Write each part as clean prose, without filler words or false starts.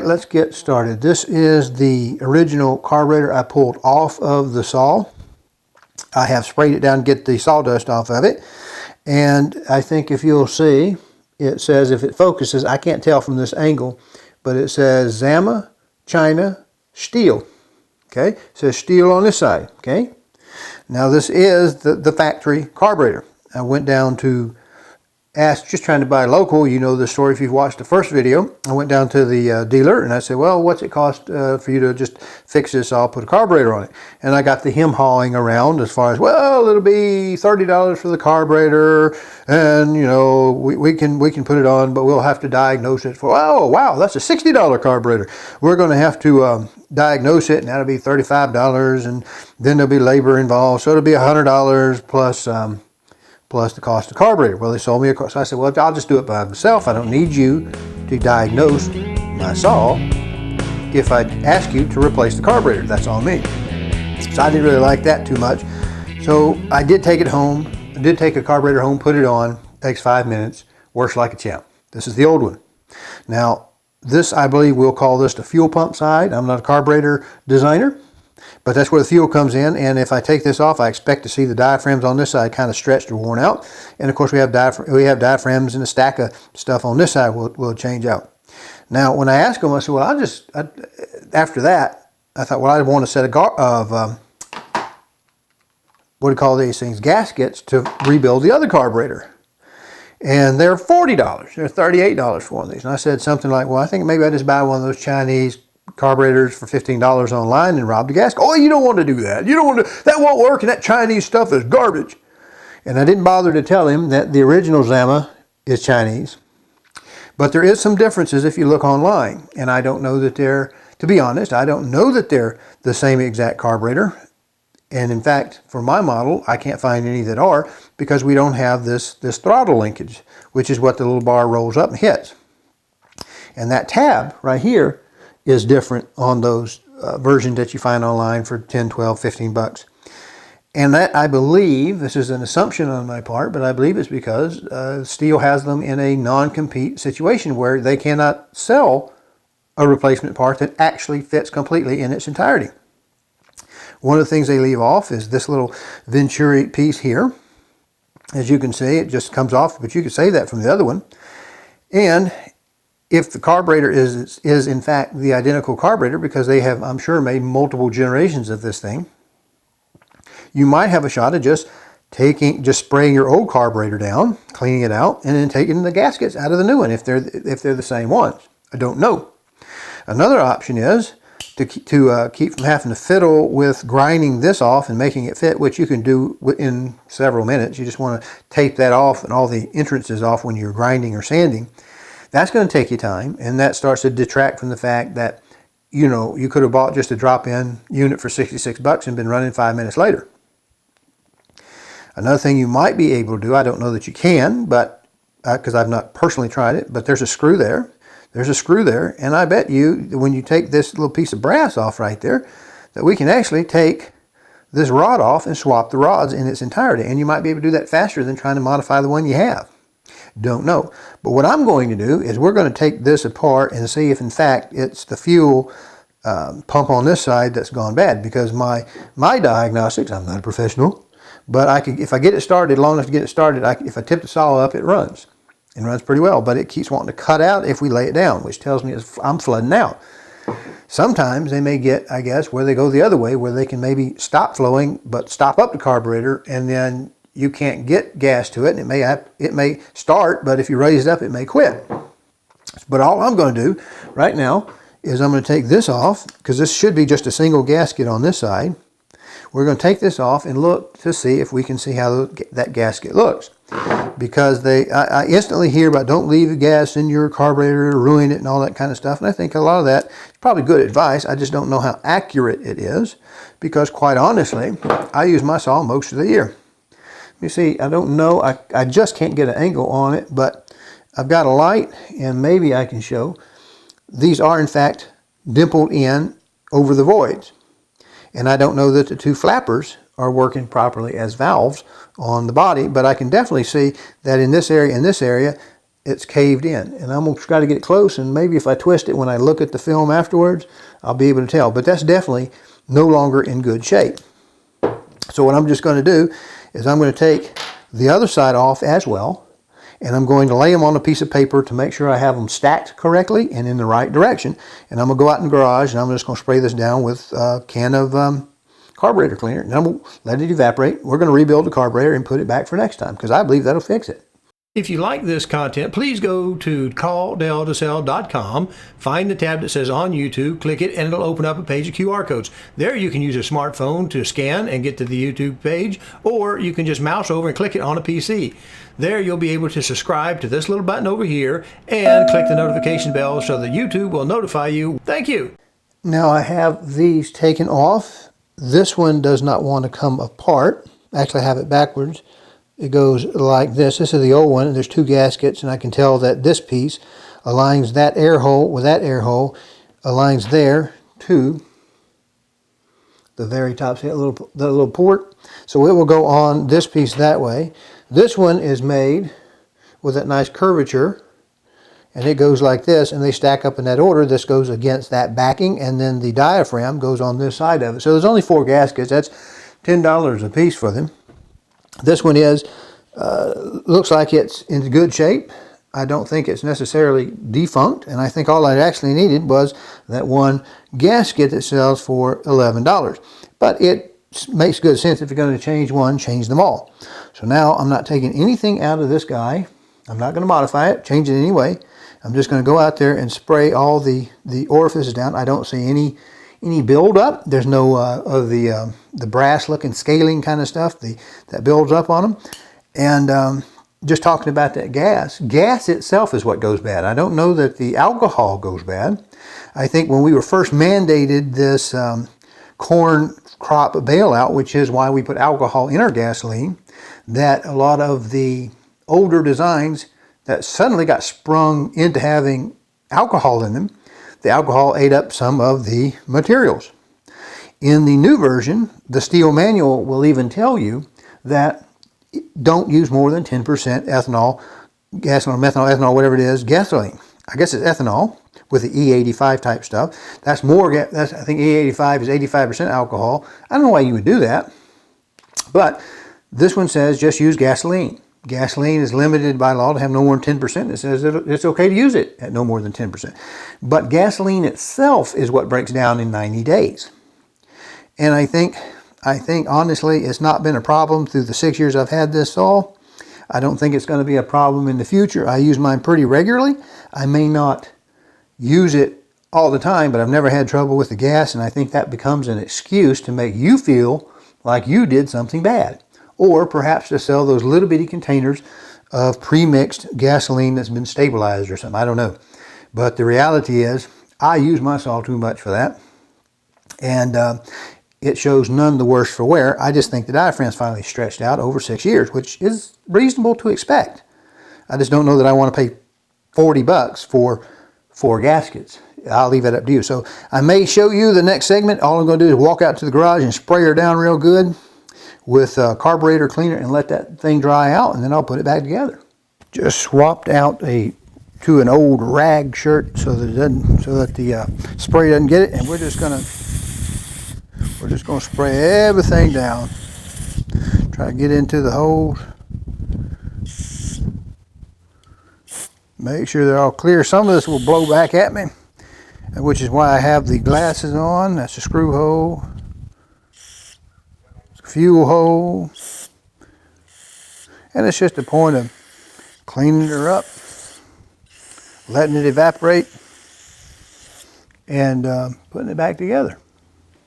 let's get started. This is the original carburetor I pulled off of the saw. I have sprayed it down to get the sawdust off of it. And I think if you'll see, it says, if it focuses, I can't tell from this angle, but it says Zama, China, STIHL. Okay, it says STIHL on this side. Okay, now this is the factory carburetor. I went down to ask, just trying to buy local. You know the story if you've watched the first video. I went down to the dealer and I said, well, what's it cost for you to just fix this? I'll put a carburetor on it. And I got the hem-hawing around as far as, well, it'll be $30 for the carburetor, and you know, we can put it on, but we'll have to diagnose it for, oh wow, that's a $60 carburetor. We're going to have to diagnose it, and that'll be $35, and then there'll be labor involved, so it'll be $100 plus the cost of the carburetor. Well, they sold me a car. So I said, well, I'll just do it by myself. I don't need you to diagnose my saw if I ask you to replace the carburetor. That's on me. So I didn't really like that too much. So I did take it home. I did take a carburetor home, put it on. Takes 5 minutes. Works like a champ. This is the old one. Now, this, I believe we'll call this the fuel pump side. I'm not a carburetor designer, but that's where the fuel comes in. And if I take this off, I expect to see the diaphragms on this side kind of stretched or worn out. And of course we have diaphragms, and a stack of stuff on this side will change out. Now when I asked them, I said, well, after that, I thought, well, I want a set of what do you call these things? Gaskets to rebuild the other carburetor. And they're $40. They're $38 for one of these. And I said something like, well, I think maybe I just buy one of those Chinese carburetors for $15 online and rob the gasket. Oh, you don't want to do that. You don't want to, that won't work, and that Chinese stuff is garbage. And I didn't bother to tell him that the original Zama is Chinese. But there is some differences if you look online. And I don't know that they're, to be honest, I don't know that they're the same exact carburetor. And in fact, for my model, I can't find any that are, because we don't have this throttle linkage, which is what the little bar rolls up and hits. And that tab right here is different on those versions that you find online for 10, 12, 15 bucks. And that, I believe, this is an assumption on my part, but I believe it's because STIHL has them in a non-compete situation where they cannot sell a replacement part that actually fits completely in its entirety. One of the things they leave off is this little Venturi piece here. As you can see, it just comes off, but you can save that from the other one. And if the carburetor is in fact the identical carburetor, because they have, I'm sure, made multiple generations of this thing, you might have a shot of just spraying your old carburetor down, cleaning it out, and then taking the gaskets out of the new one if they're the same ones. I don't know. Another option is to keep from having to fiddle with grinding this off and making it fit, which you can do in several minutes. You just want to tape that off and all the entrances off when you're grinding or sanding. That's going to take you time, and that starts to detract from the fact that, you know, you could have bought just a drop-in unit for 66 bucks and been running 5 minutes later. Another thing you might be able to do, I don't know that you can, but because I've not personally tried it, but there's a screw there. There's a screw there, and I bet you when you take this little piece of brass off right there, that we can actually take this rod off and swap the rods in its entirety. And you might be able to do that faster than trying to modify the one you have. Don't know. But what I'm going to do is we're going to take this apart and see if in fact it's the fuel pump on this side that's gone bad, because my diagnostics, I'm not a professional, but if I get it started, long enough to get it started, if I tip the saw up, it runs. It runs pretty well, but it keeps wanting to cut out if we lay it down, which tells me I'm flooding out. Sometimes they may get, I guess, where they go the other way, where they can maybe stop flowing, but stop up the carburetor, and then you can't get gas to it, and it may start, but if you raise it up, it may quit. But all I'm going to do right now is I'm going to take this off, because this should be just a single gasket on this side. We're going to take this off and look to see if we can see how that gasket looks. Because I instantly hear about don't leave the gas in your carburetor, ruin it, and all that kind of stuff. And I think a lot of that is probably good advice. I just don't know how accurate it is, because quite honestly, I use my saw most of the year. You see, I don't know, I just can't get an angle on it, but I've got a light, and maybe I can show. These are in fact dimpled in over the voids. And I don't know that the two flappers are working properly as valves on the body, but I can definitely see that in this area and this area, it's caved in. And I'm going to try to get it close, and maybe if I twist it when I look at the film afterwards, I'll be able to tell. But that's definitely no longer in good shape. So what I'm just going to do is I'm going to take the other side off as well, and I'm going to lay them on a piece of paper to make sure I have them stacked correctly and in the right direction. And I'm going to go out in the garage, and I'm just going to spray this down with a can of carburetor cleaner, and I'm going to let it evaporate. We're going to rebuild the carburetor and put it back for next time, because I believe that'll fix it. If you like this content, please go to calldeltosell.com, find the tab that says on YouTube, click it, and it'll open up a page of QR codes. There you can use a smartphone to scan and get to the YouTube page, or you can just mouse over and click it on a PC. There you'll be able to subscribe to this little button over here and click the notification bell so that YouTube will notify you. Thank you. Now I have these taken off. This one does not want to come apart. Actually, I have it backwards. It goes like this. This is the old one, and there's two gaskets, and I can tell that this piece aligns that air hole with that air hole, aligns there to the very top, see that little port? So it will go on this piece that way. This one is made with that nice curvature, and it goes like this, and they stack up in that order. This goes against that backing, and then the diaphragm goes on this side of it. So there's only 4 gaskets. That's $10 a piece for them. This one looks like it's in good shape. I don't think it's necessarily defunct, and I think all I actually needed was that one gasket that sells for $11. But it makes good sense. If you're going to change one, change them all. So now I'm not taking anything out of this guy. I'm not going to modify it, change it anyway. I'm just going to go out there and spray all the orifices down. I don't see any build up. There's no of the brass looking scaling kind of stuff that builds up on them. And just talking about that gas itself is what goes bad. I don't know that the alcohol goes bad. I think when we were first mandated this corn crop bailout, which is why we put alcohol in our gasoline, that a lot of the older designs that suddenly got sprung into having alcohol in them, the alcohol ate up some of the materials. In the new version, the STIHL manual will even tell you that don't use more than 10% ethanol, gasoline, methanol, ethanol, whatever it is, gasoline. I guess it's ethanol with the E85 type stuff. That's more, I think E85 is 85% alcohol. I don't know why you would do that, but this one says just use gasoline. Gasoline is limited by law to have no more than 10%. It says it's okay to use it at no more than 10%. But gasoline itself is what breaks down in 90 days. And I think honestly it's not been a problem through the 6 years I've had this saw. I don't think it's going to be a problem in the future. I use mine pretty regularly. I may not use it all the time, but I've never had trouble with the gas, and I think that becomes an excuse to make you feel like you did something bad. Or perhaps to sell those little bitty containers of pre-mixed gasoline that's been stabilized or something. I don't know. But the reality is, I use my saw too much for that. And it shows none the worse for wear. I just think the diaphragm's finally stretched out over 6 years, which is reasonable to expect. I just don't know that I want to pay $40 for 4 gaskets. I'll leave that up to you. So I may show you the next segment. All I'm going to do is walk out to the garage and spray her down real good with a carburetor cleaner and let that thing dry out, and then I'll put it back together. Just swapped out to an old rag shirt so that the spray doesn't get it, and we're just gonna spray everything down. Try to get into the holes. Make sure they're all clear. Some of this will blow back at me, which is why I have the glasses on. That's a screw hole. Fuel hole, and it's just a point of cleaning her up, letting it evaporate, and putting it back together.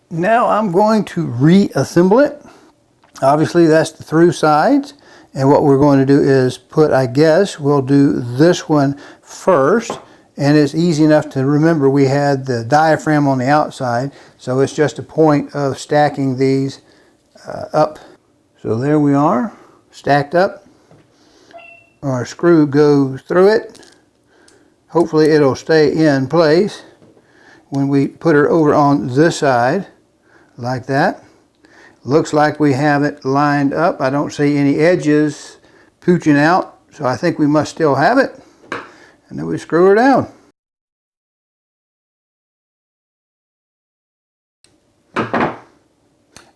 Now I'm going to reassemble it. Obviously that's the through sides, and what we're going to do is put, I guess we'll do this one first, and it's easy enough to remember. We had the diaphragm on the outside, so it's just a point of stacking these up. So there we are, stacked up. Our screw goes through it. Hopefully it'll stay in place when we put her over on this side like that. Looks like we have it lined up. I don't see any edges pooching out, so I think we must still have it. And then we screw her down.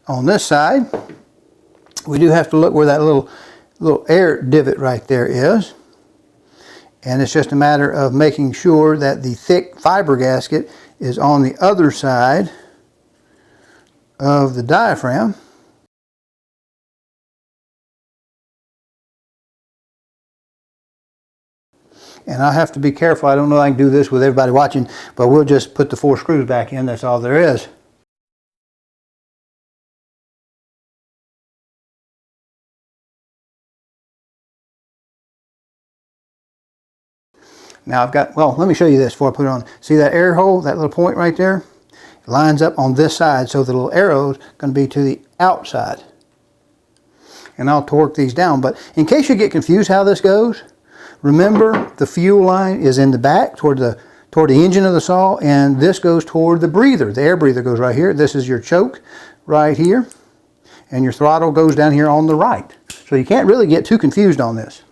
On this side, we do have to look where that little air divot right there is. And it's just a matter of making sure that the thick fiber gasket is on the other side of the diaphragm. And I have to be careful. I don't know if I can do this with everybody watching, but we'll just put the 4 screws back in. That's all there is. Now I've got, well, let me show you this before I put it on. See that air hole, that little point right there? It lines up on this side, so the little arrow is going to be to the outside. And I'll torque these down. But in case you get confused how this goes, remember the fuel line is in the back toward the engine of the saw, and this goes toward the breather. The air breather goes right here. This is your choke right here. And your throttle goes down here on the right. So you can't really get too confused on this.